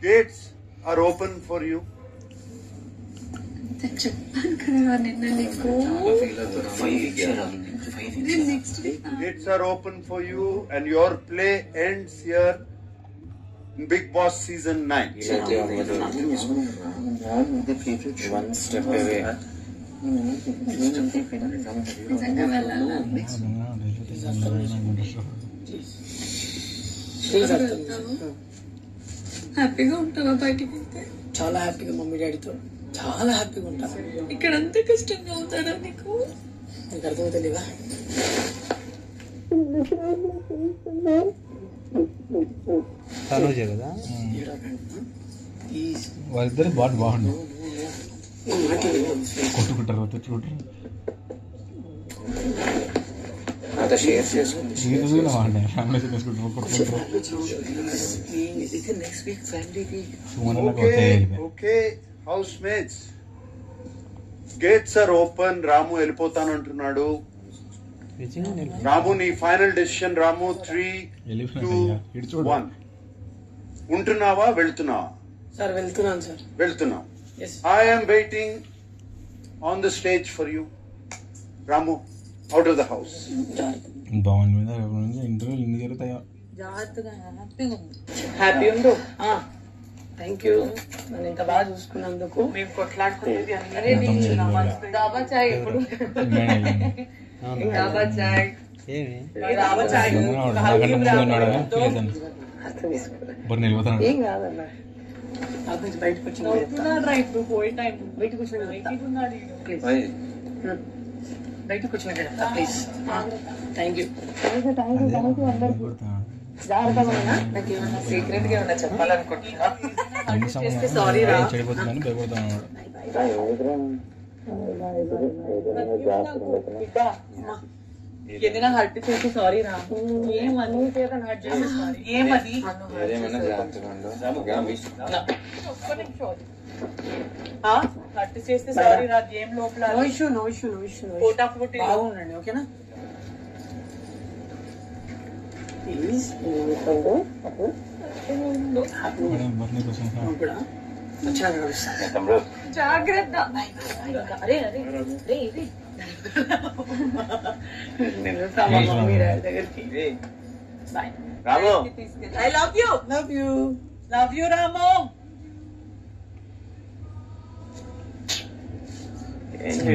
Gates are open for you. చెప్పాను కదా నిన్న నీకు. Gates are open for you and your play ends here in Big Boss season 9. One step away. నిజంగా వెళ్ళాలా? హ్యాపీగా ఉంటావా బయటికి వెళ్తే? చాలా హ్యాపీగా మమ్మీ డాడీతో చాలా హ్యాపీగా ఉంటా. ఇక్కడ అంత కష్టంగా ఉందా నీకు? నీకు అర్థమవుతలేవా? తనూజే కదా వాళ్ళిద్దరు బాగుండు కొట్టుకుంటారు కొట్టుకుంటారు షేర్ చేసుకుంటారు. Okay, housemates. Gates are open. Ramu వెళ్ళిపోతాను అంటున్నాడు. రాము నీ ఫైనల్ డెసిషన్. రాము 3, 2, 1. ఉంటున్నావా వెళ్తున్నావా? సార్ వెళ్తున్నాను సార్. వెళ్తున్నావు. I am waiting on the stage for you. Ramu, out of the house. Bhavan మీద ఇంటర్వ్యూలు ఎన్ని జరుగుతాయో. హ్యాపీ ఉండు. థ్యాంక్ యూ నన్ను ఇంత బాగా చూసుకున్నందుకు. మేము కొట్లాడుకునేది డాబా చాయ్ ఎప్పుడు డాబా చాయ్ డాబా చాయ్ ఏం కాదన్నా. బయటకు వచ్చిన ఇప్పుడు పోయే టైం బయటకు వచ్చిన బయటకు వచ్చిన ప్లీజ్. Thank you. జాగ్రత్తగా నాకు ఏమన్నా సీక్రెట్ గా ఏమన్నా చెప్పాలనుకుంటున్నా. సారీ రా. ఏదైనా హర్ట్ చేసి సారీ రా. ఏమని ఏమది హర్ట్ చేస్తే సారీ రా. గేమ్ లోపల నో ఇష్యూ బాగుండండి. ఓకేనా ప్లీజ్. జాగ్రత్త. దగ్గరికి bye. I love you. Love you Ramu. ఏంటి